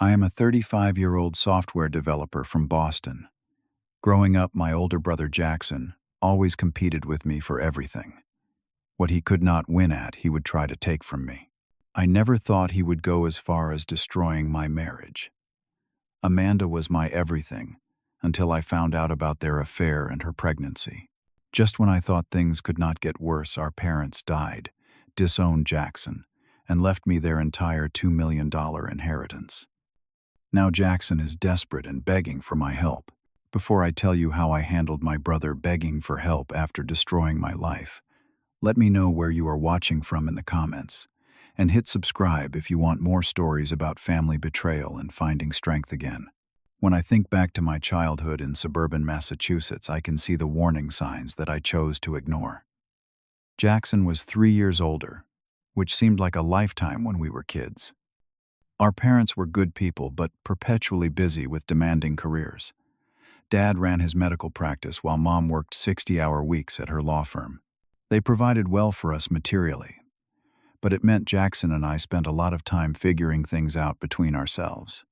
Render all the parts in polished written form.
I am a 35-year-old software developer from Boston. Growing up, my older brother Jackson always competed with me for everything. What he could not win at, he would try to take from me. I never thought he would go as far as destroying my marriage. Amanda was my everything until I found out about their affair and her pregnancy. Just when I thought things could not get worse, our parents died, disowned Jackson, and left me their entire $2 million inheritance. Now Jackson is desperate and begging for my help. Before I tell you how I handled my brother begging for help after destroying my life, let me know where you are watching from in the comments, and hit subscribe if you want more stories about family betrayal and finding strength again. When I think back to my childhood in suburban Massachusetts, I can see the warning signs that I chose to ignore. Jackson was 3 years older, which seemed like a lifetime when we were kids. Our parents were good people, but perpetually busy with demanding careers. Dad ran his medical practice while Mom worked 60-hour weeks at her law firm. They provided well for us materially, but it meant Jackson and I spent a lot of time figuring things out between ourselves.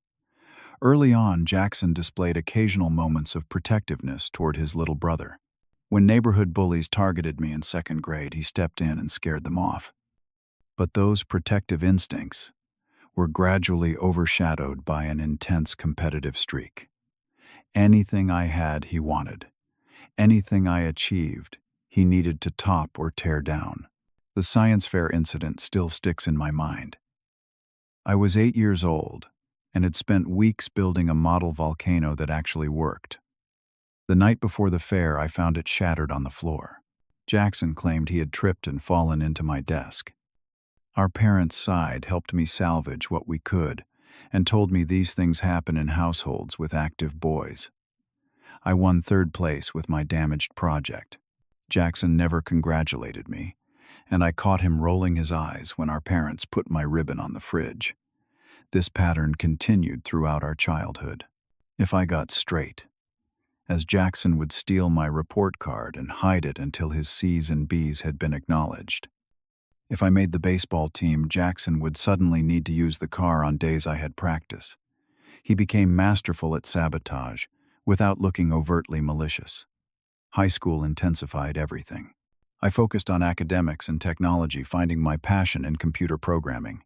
Early on, Jackson displayed occasional moments of protectiveness toward his little brother. When neighborhood bullies targeted me in second grade, he stepped in and scared them off. But those protective instincts were gradually overshadowed by an intense competitive streak. Anything I had, he wanted. Anything I achieved, he needed to top or tear down. The science fair incident still sticks in my mind. I was 8 years old and had spent weeks building a model volcano that actually worked. The night before the fair, I found it shattered on the floor. Jackson claimed he had tripped and fallen into my desk. Our parents' side helped me salvage what we could and told me these things happen in households with active boys. I won third place with my damaged project. Jackson never congratulated me, and I caught him rolling his eyes when our parents put my ribbon on the fridge. This pattern continued throughout our childhood. If I got straight, as Jackson would steal my report card and hide it until his C's and B's had been acknowledged. If I made the baseball team, Jackson would suddenly need to use the car on days I had practice. He became masterful at sabotage, without looking overtly malicious. High school intensified everything. I focused on academics and technology, finding my passion in computer programming.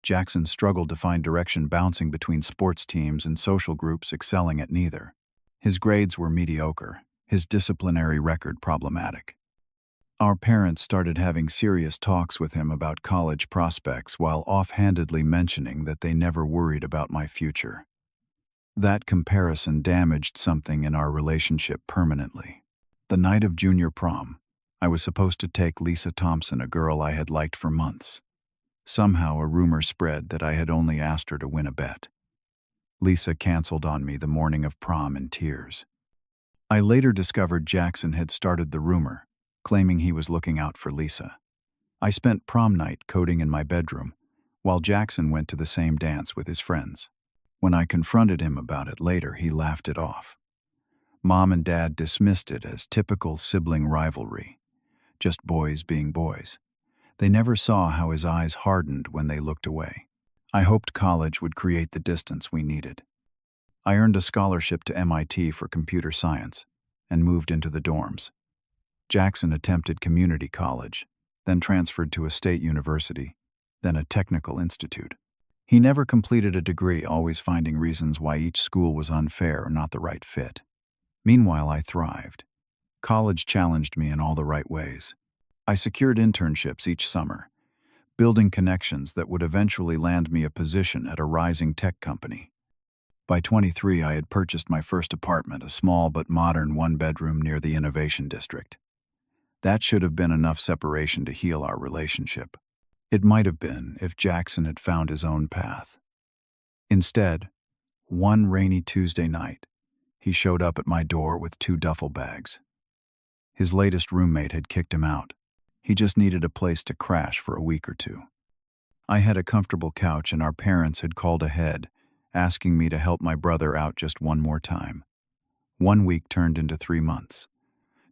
Jackson struggled to find direction, bouncing between sports teams and social groups, excelling at neither. His grades were mediocre, his disciplinary record problematic. Our parents started having serious talks with him about college prospects while offhandedly mentioning that they never worried about my future. That comparison damaged something in our relationship permanently. The night of junior prom, I was supposed to take Lisa Thompson, a girl I had liked for months. Somehow a rumor spread that I had only asked her to win a bet. Lisa canceled on me the morning of prom in tears. I later discovered Jackson had started the rumor, claiming he was looking out for Lisa. I spent prom night coding in my bedroom, while Jackson went to the same dance with his friends. When I confronted him about it later, he laughed it off. Mom and Dad dismissed it as typical sibling rivalry, just boys being boys. They never saw how his eyes hardened when they looked away. I hoped college would create the distance we needed. I earned a scholarship to MIT for computer science and moved into the dorms. Jackson attempted community college, then transferred to a state university, then a technical institute. He never completed a degree, always finding reasons why each school was unfair or not the right fit. Meanwhile, I thrived. College challenged me in all the right ways. I secured internships each summer, building connections that would eventually land me a position at a rising tech company. By 23, I had purchased my first apartment, a small but modern one-bedroom near the Innovation District. That should have been enough separation to heal our relationship. It might have been if Jackson had found his own path. Instead, one rainy Tuesday night, he showed up at my door with 2 duffel bags. His latest roommate had kicked him out. He just needed a place to crash for a week or two. I had a comfortable couch, and our parents had called ahead, asking me to help my brother out just one more time. 1 week turned into 3 months.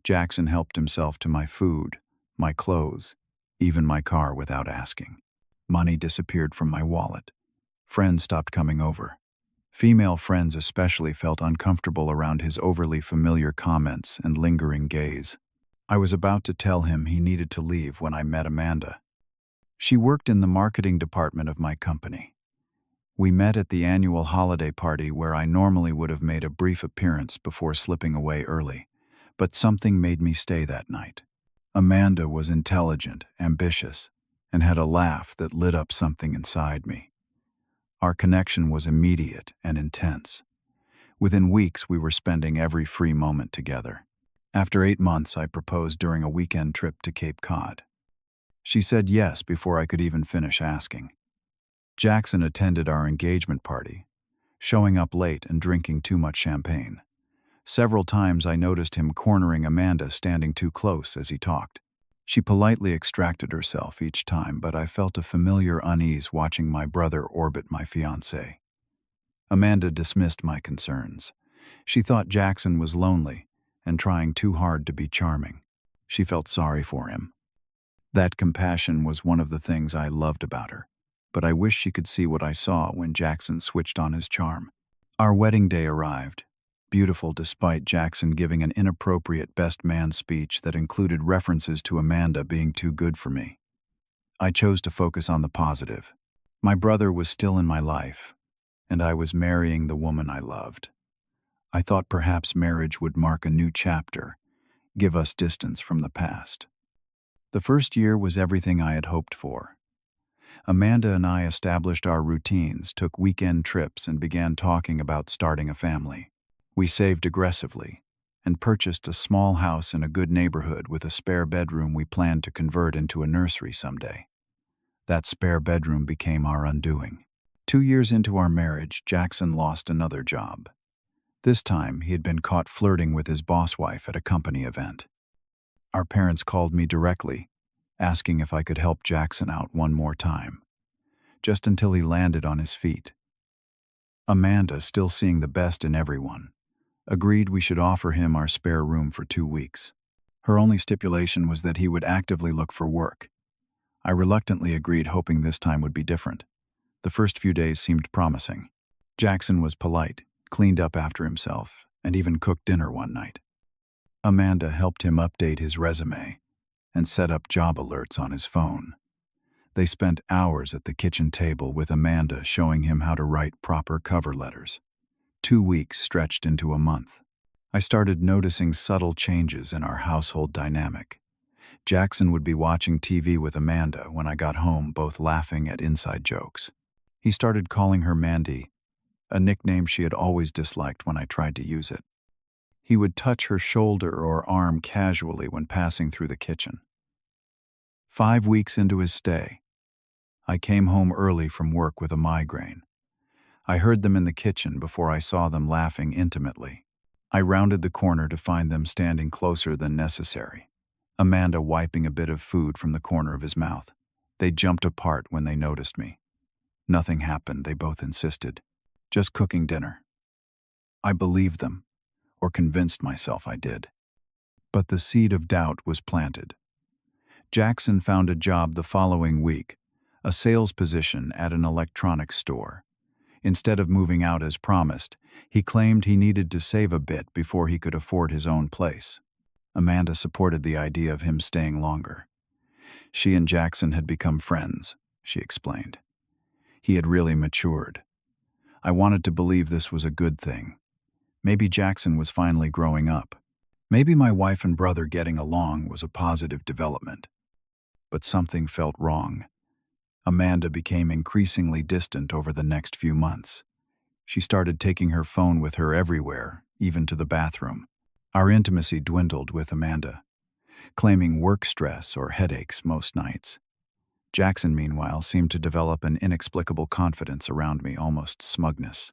Jackson helped himself to my food, my clothes, even my car without asking. Money disappeared from my wallet. Friends stopped coming over. Female friends especially felt uncomfortable around his overly familiar comments and lingering gaze. I was about to tell him he needed to leave when I met Amanda. She worked in the marketing department of my company. We met at the annual holiday party where I normally would have made a brief appearance before slipping away early, but something made me stay that night. Amanda was intelligent, ambitious, and had a laugh that lit up something inside me. Our connection was immediate and intense. Within weeks, we were spending every free moment together. After 8 months, I proposed during a weekend trip to Cape Cod. She said yes before I could even finish asking. Jackson attended our engagement party, showing up late and drinking too much champagne. Several times I noticed him cornering Amanda, standing too close as he talked. She politely extracted herself each time, but I felt a familiar unease watching my brother orbit my fiancée. Amanda dismissed my concerns. She thought Jackson was lonely and trying too hard to be charming. She felt sorry for him. That compassion was one of the things I loved about her, but I wish she could see what I saw when Jackson switched on his charm. Our wedding day arrived, beautiful despite Jackson giving an inappropriate best man speech that included references to Amanda being too good for me. I chose to focus on the positive. My brother was still in my life, and I was marrying the woman I loved. I thought perhaps marriage would mark a new chapter, give us distance from the past. The first year was everything I had hoped for. Amanda and I established our routines, took weekend trips, and began talking about starting a family. We saved aggressively and purchased a small house in a good neighborhood with a spare bedroom we planned to convert into a nursery someday. That spare bedroom became our undoing. 2 years into our marriage, Jackson lost another job. This time, he had been caught flirting with his boss wife at a company event. Our parents called me directly, asking if I could help Jackson out one more time, just until he landed on his feet. Amanda, still seeing the best in everyone, agreed we should offer him our spare room for 2 weeks. Her only stipulation was that he would actively look for work. I reluctantly agreed, hoping this time would be different. The first few days seemed promising. Jackson was polite, cleaned up after himself, and even cooked dinner one night. Amanda helped him update his resume and set up job alerts on his phone. They spent hours at the kitchen table with Amanda showing him how to write proper cover letters. 2 weeks stretched into a month. I started noticing subtle changes in our household dynamic. Jackson would be watching TV with Amanda when I got home, both laughing at inside jokes. He started calling her Mandy, a nickname she had always disliked when I tried to use it. He would touch her shoulder or arm casually when passing through the kitchen. 5 weeks into his stay, I came home early from work with a migraine. I heard them in the kitchen before I saw them laughing intimately. I rounded the corner to find them standing closer than necessary, Amanda wiping a bit of food from the corner of his mouth. They jumped apart when they noticed me. Nothing happened, they both insisted. Just cooking dinner. I believed them, or convinced myself I did. But the seed of doubt was planted. Jackson found a job the following week, a sales position at an electronics store. Instead of moving out as promised, he claimed he needed to save a bit before he could afford his own place. Amanda supported the idea of him staying longer. She and Jackson had become friends, she explained. He had really matured. I wanted to believe this was a good thing. Maybe Jackson was finally growing up. Maybe my wife and brother getting along was a positive development. But something felt wrong. Amanda became increasingly distant over the next few months. She started taking her phone with her everywhere, even to the bathroom. Our intimacy dwindled with Amanda, claiming work stress or headaches most nights. Jackson, meanwhile, seemed to develop an inexplicable confidence around me, almost smugness.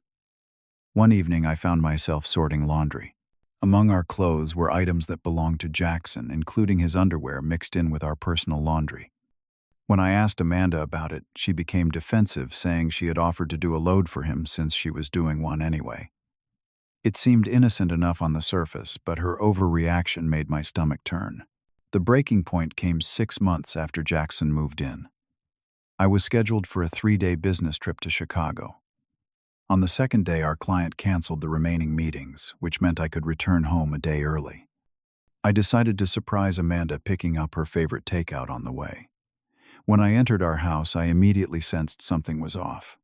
One evening, I found myself sorting laundry. Among our clothes were items that belonged to Jackson, including his underwear mixed in with our personal laundry. When I asked Amanda about it, she became defensive, saying she had offered to do a load for him since she was doing one anyway. It seemed innocent enough on the surface, but her overreaction made my stomach turn. The breaking point came 6 months after Jackson moved in. I was scheduled for a 3-day business trip to Chicago. On the second day, our client canceled the remaining meetings, which meant I could return home a day early. I decided to surprise Amanda picking up her favorite takeout on the way. When I entered our house, I immediately sensed something was off.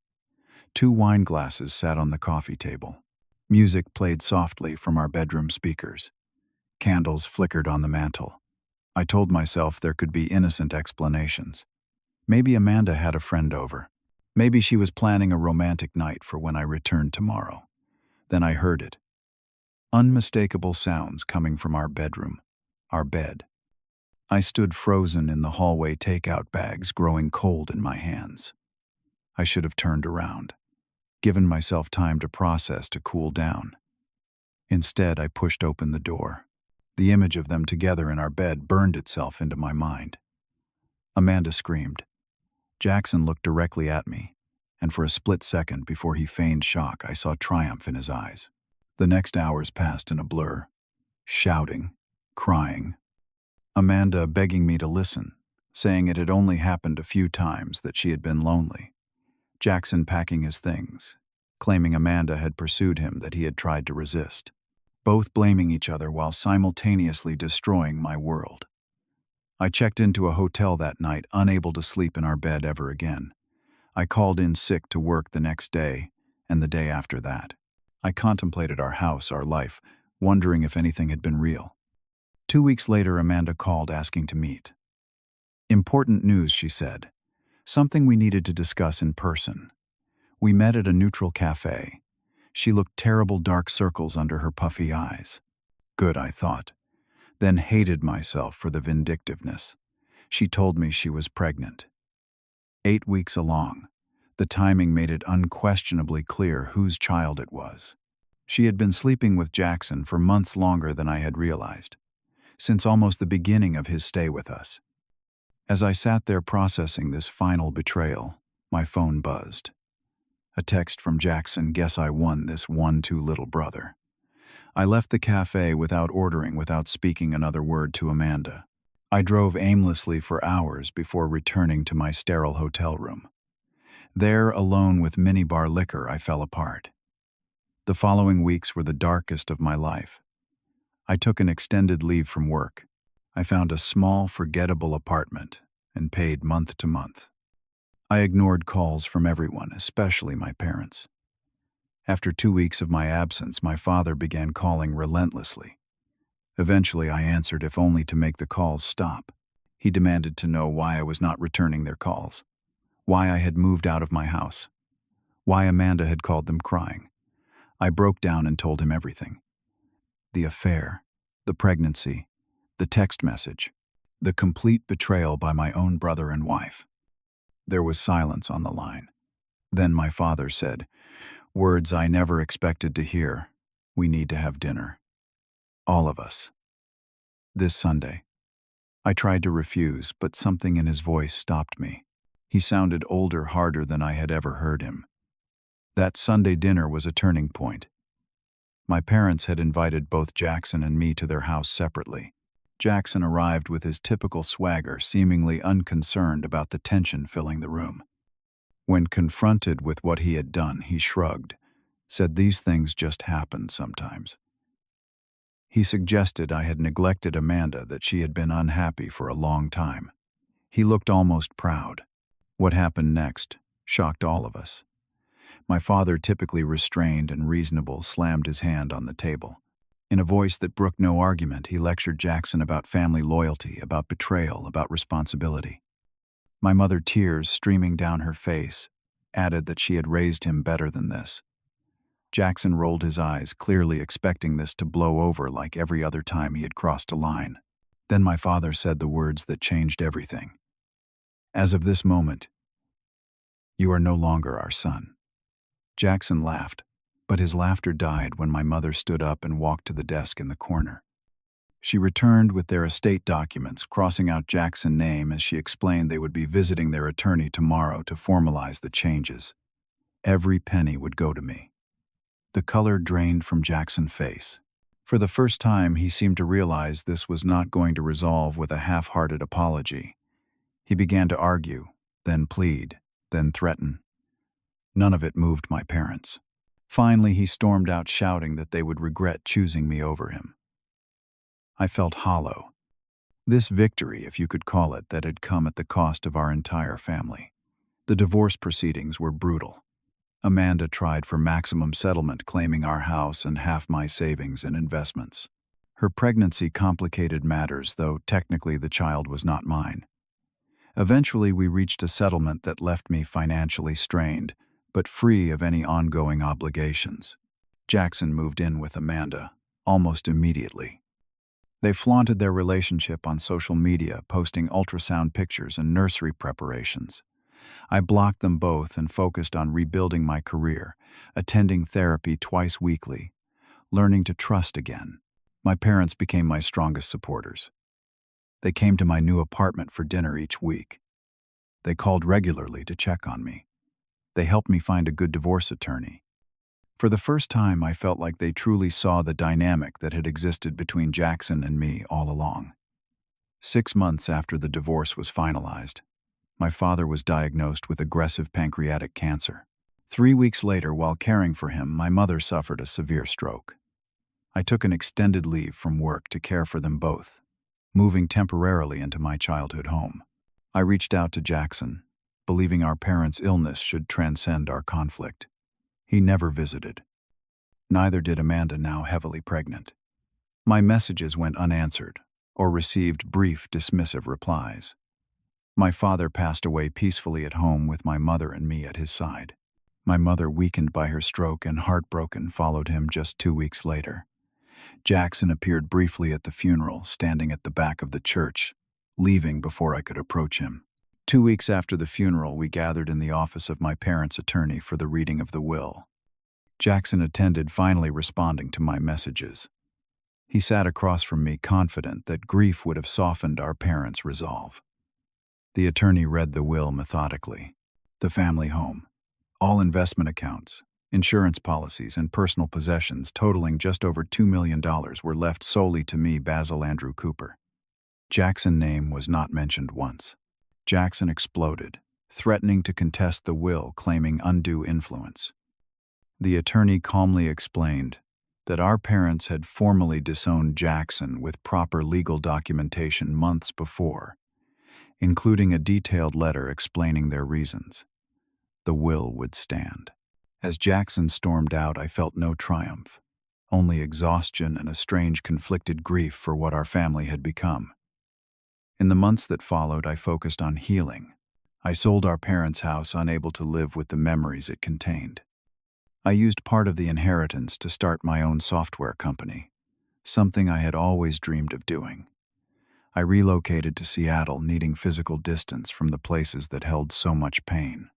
2 wine glasses sat on the coffee table. Music played softly from our bedroom speakers. Candles flickered on the mantel. I told myself there could be innocent explanations. Maybe Amanda had a friend over. Maybe she was planning a romantic night for when I returned tomorrow. Then I heard it. Unmistakable sounds coming from our bedroom, our bed. I stood frozen in the hallway, takeout bags growing cold in my hands. I should have turned around, given myself time to process, to cool down. Instead, I pushed open the door. The image of them together in our bed burned itself into my mind. Amanda screamed. Jackson looked directly at me, and for a split second before he feigned shock, I saw triumph in his eyes. The next hours passed in a blur. Shouting, crying. Amanda begging me to listen, saying it had only happened a few times, that she had been lonely. Jackson packing his things, claiming Amanda had pursued him, that he had tried to resist. Both blaming each other while simultaneously destroying my world. I checked into a hotel that night, unable to sleep in our bed ever again. I called in sick to work the next day, and the day after that. I contemplated our house, our life, wondering if anything had been real. 2 weeks later, Amanda called asking to meet. Important news, she said. Something we needed to discuss in person. We met at a neutral cafe. She looked terrible, dark circles under her puffy eyes. Good, I thought. Then hated myself for the vindictiveness. She told me she was pregnant. 8 weeks along. The timing made it unquestionably clear whose child it was. She had been sleeping with Jackson for months longer than I had realized, since almost the beginning of his stay with us. As I sat there processing this final betrayal, my phone buzzed. A text from Jackson. Guess I won this one, too little brother. I left the cafe without ordering, without speaking another word to Amanda. I drove aimlessly for hours before returning to my sterile hotel room. There, alone with minibar liquor, I fell apart. The following weeks were the darkest of my life. I took an extended leave from work. I found a small, forgettable apartment and paid month to month. I ignored calls from everyone, especially my parents. After 2 weeks of my absence, my father began calling relentlessly. Eventually, I answered, if only to make the calls stop. He demanded to know why I was not returning their calls, why I had moved out of my house, why Amanda had called them crying. I broke down and told him everything. The affair, the pregnancy, the text message, the complete betrayal by my own brother and wife. There was silence on the line. Then my father said, words I never expected to hear, we need to have dinner. All of us. This Sunday. I tried to refuse, but something in his voice stopped me. He sounded older, harder than I had ever heard him. That Sunday dinner was a turning point. My parents had invited both Jackson and me to their house separately. Jackson arrived with his typical swagger, seemingly unconcerned about the tension filling the room. When confronted with what he had done, he shrugged, said these things just happened sometimes. He suggested I had neglected Amanda, that she had been unhappy for a long time. He looked almost proud. What happened next shocked all of us. My father, typically restrained and reasonable, slammed his hand on the table. In a voice that brooked no argument, he lectured Jackson about family loyalty, about betrayal, about responsibility. My mother, tears streaming down her face, added that she had raised him better than this. Jackson rolled his eyes, clearly expecting this to blow over like every other time he had crossed a line. Then my father said the words that changed everything. As of this moment, you are no longer our son. Jackson laughed, but his laughter died when my mother stood up and walked to the desk in the corner. She returned with their estate documents, crossing out Jackson's name as she explained they would be visiting their attorney tomorrow to formalize the changes. Every penny would go to me. The color drained from Jackson's face. For the first time, he seemed to realize this was not going to resolve with a half-hearted apology. He began to argue, then plead, then threaten. None of it moved my parents. Finally, he stormed out shouting that they would regret choosing me over him. I felt hollow. This victory, if you could call it, that had come at the cost of our entire family. The divorce proceedings were brutal. Amanda tried for maximum settlement, claiming our house and half my savings and investments. Her pregnancy complicated matters, though technically the child was not mine. Eventually, we reached a settlement that left me financially strained, but free of any ongoing obligations. Jackson moved in with Amanda almost immediately. They flaunted their relationship on social media, posting ultrasound pictures and nursery preparations. I blocked them both and focused on rebuilding my career, attending therapy twice weekly, learning to trust again. My parents became my strongest supporters. They came to my new apartment for dinner each week. They called regularly to check on me. They helped me find a good divorce attorney. For the first time, I felt like they truly saw the dynamic that had existed between Jackson and me all along. 6 months after the divorce was finalized, my father was diagnosed with aggressive pancreatic cancer. 3 weeks later, while caring for him, my mother suffered a severe stroke. I took an extended leave from work to care for them both, moving temporarily into my childhood home. I reached out to Jackson, believing our parents' illness should transcend our conflict. He never visited. Neither did Amanda, now heavily pregnant. My messages went unanswered or received brief, dismissive replies. My father passed away peacefully at home with my mother and me at his side. My mother, weakened by her stroke and heartbroken, followed him just 2 weeks later. Jackson appeared briefly at the funeral, standing at the back of the church, leaving before I could approach him. 2 weeks after the funeral, we gathered in the office of my parents' attorney for the reading of the will. Jackson attended, finally responding to my messages. He sat across from me, confident that grief would have softened our parents' resolve. The attorney read the will methodically. The family home, all investment accounts, insurance policies, and personal possessions totaling just over $2 million were left solely to me, Basil Andrew Cooper. Jackson's name was not mentioned once. Jackson exploded, threatening to contest the will, claiming undue influence. The attorney calmly explained that our parents had formally disowned Jackson with proper legal documentation months before, including a detailed letter explaining their reasons. The will would stand. As Jackson stormed out, I felt no triumph, only exhaustion and a strange conflicted grief for what our family had become. In the months that followed, I focused on healing. I sold our parents' house, unable to live with the memories it contained. I used part of the inheritance to start my own software company, something I had always dreamed of doing. I relocated to Seattle, needing physical distance from the places that held so much pain.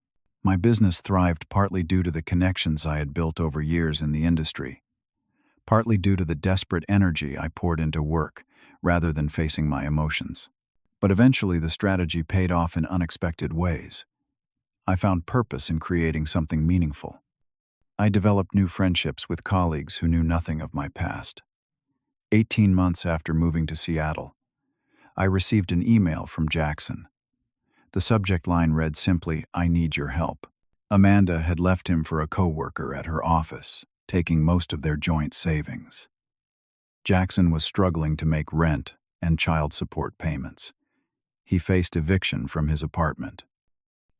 My business thrived partly due to the connections I had built over years in the industry, partly due to the desperate energy I poured into work rather than facing my emotions. But eventually the strategy paid off in unexpected ways. I found purpose in creating something meaningful. I developed new friendships with colleagues who knew nothing of my past. 18 months after moving to Seattle, I received an email from Jackson. The subject line read simply, "I need your help." Amanda had left him for a coworker at her office, taking most of their joint savings. Jackson was struggling to make rent and child support payments. He faced eviction from his apartment.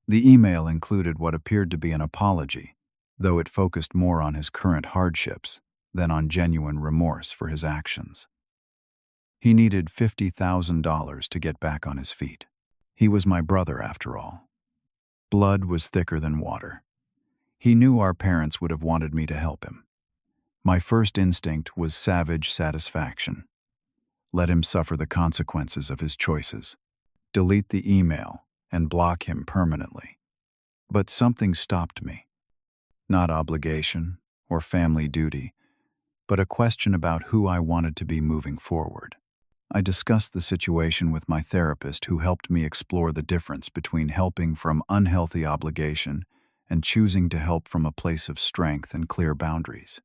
The email included what appeared to be an apology, though it focused more on his current hardships than on genuine remorse for his actions. He needed $50,000 to get back on his feet. He was my brother, after all. Blood was thicker than water. He knew our parents would have wanted me to help him. My first instinct was savage satisfaction. Let him suffer the consequences of his choices. Delete the email and block him permanently. But something stopped me. Not obligation or family duty, but a question about who I wanted to be moving forward. I discussed the situation with my therapist, who helped me explore the difference between helping from unhealthy obligation and choosing to help from a place of strength and clear boundaries.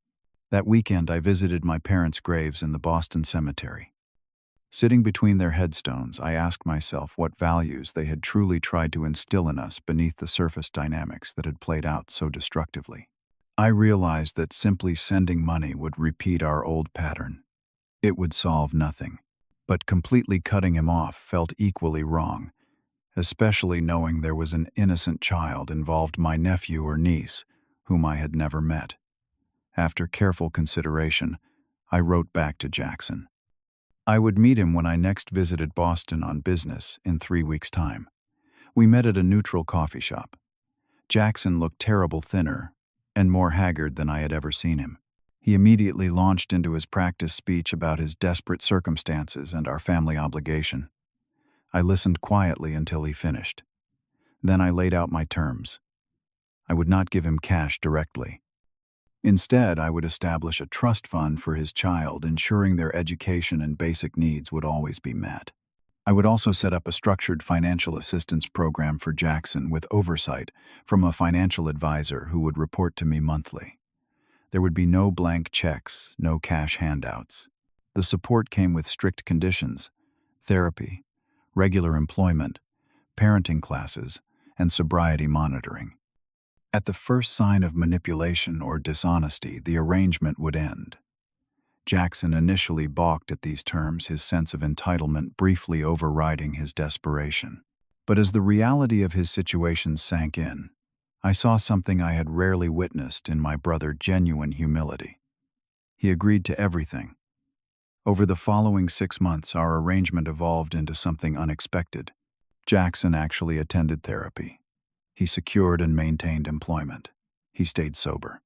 That weekend, I visited my parents' graves in the Boston cemetery. Sitting between their headstones, I asked myself what values they had truly tried to instill in us beneath the surface dynamics that had played out so destructively. I realized that simply sending money would repeat our old pattern. It would solve nothing. But completely cutting him off felt equally wrong, especially knowing there was an innocent child involved, my nephew or niece, whom I had never met. After careful consideration, I wrote back to Jackson. I would meet him when I next visited Boston on business in 3 weeks' time. We met at a neutral coffee shop. Jackson looked terrible thinner and more haggard than I had ever seen him. He immediately launched into his practice speech about his desperate circumstances and our family obligation. I listened quietly until he finished. Then I laid out my terms. I would not give him cash directly. Instead, I would establish a trust fund for his child, ensuring their education and basic needs would always be met. I would also set up a structured financial assistance program for Jackson with oversight from a financial advisor who would report to me monthly. There would be no blank checks, no cash handouts. The support came with strict conditions: therapy, regular employment, parenting classes, and sobriety monitoring. At the first sign of manipulation or dishonesty, the arrangement would end. Jackson initially balked at these terms, his sense of entitlement briefly overriding his desperation. But as the reality of his situation sank in, I saw something I had rarely witnessed in my brother: genuine humility. He agreed to everything. Over the following 6 months, our arrangement evolved into something unexpected. Jackson actually attended therapy. He secured and maintained employment. He stayed sober.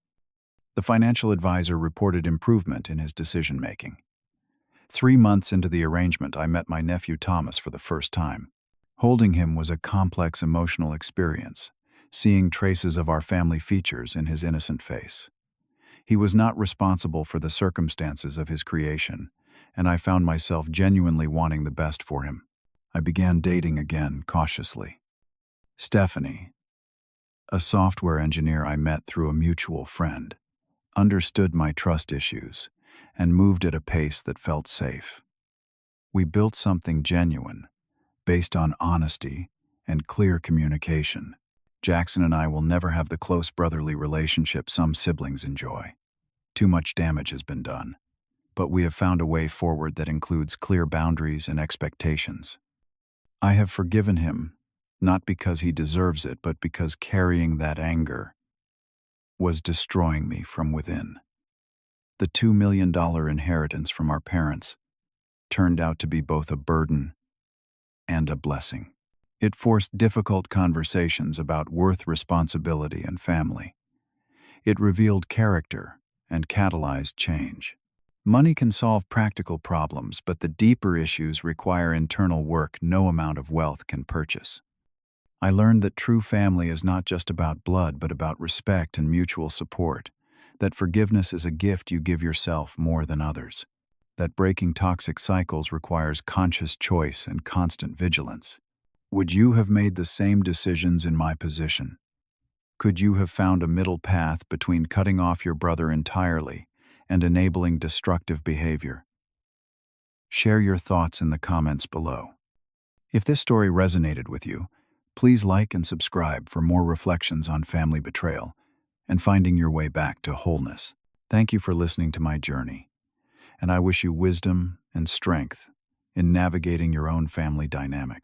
The financial advisor reported improvement in his decision-making. 3 months into the arrangement, I met my nephew Thomas for the first time. Holding him was a complex emotional experience, seeing traces of our family features in his innocent face. He was not responsible for the circumstances of his creation, and I found myself genuinely wanting the best for him. I began dating again, cautiously. Stephanie, a software engineer I met through a mutual friend, understood my trust issues and moved at a pace that felt safe. We built something genuine, based on honesty and clear communication. Jackson and I will never have the close brotherly relationship some siblings enjoy. Too much damage has been done, but we have found a way forward that includes clear boundaries and expectations. I have forgiven him, not because he deserves it, but because carrying that anger was destroying me from within. The $2 million inheritance from our parents turned out to be both a burden and a blessing. It forced difficult conversations about worth, responsibility, and family. It revealed character and catalyzed change. Money can solve practical problems, but the deeper issues require internal work no amount of wealth can purchase. I learned that true family is not just about blood, but about respect and mutual support, that forgiveness is a gift you give yourself more than others, that breaking toxic cycles requires conscious choice and constant vigilance. Would you have made the same decisions in my position? Could you have found a middle path between cutting off your brother entirely and enabling destructive behavior? Share your thoughts in the comments below. If this story resonated with you, please like and subscribe for more reflections on family betrayal and finding your way back to wholeness. Thank you for listening to my journey, and I wish you wisdom and strength in navigating your own family dynamics.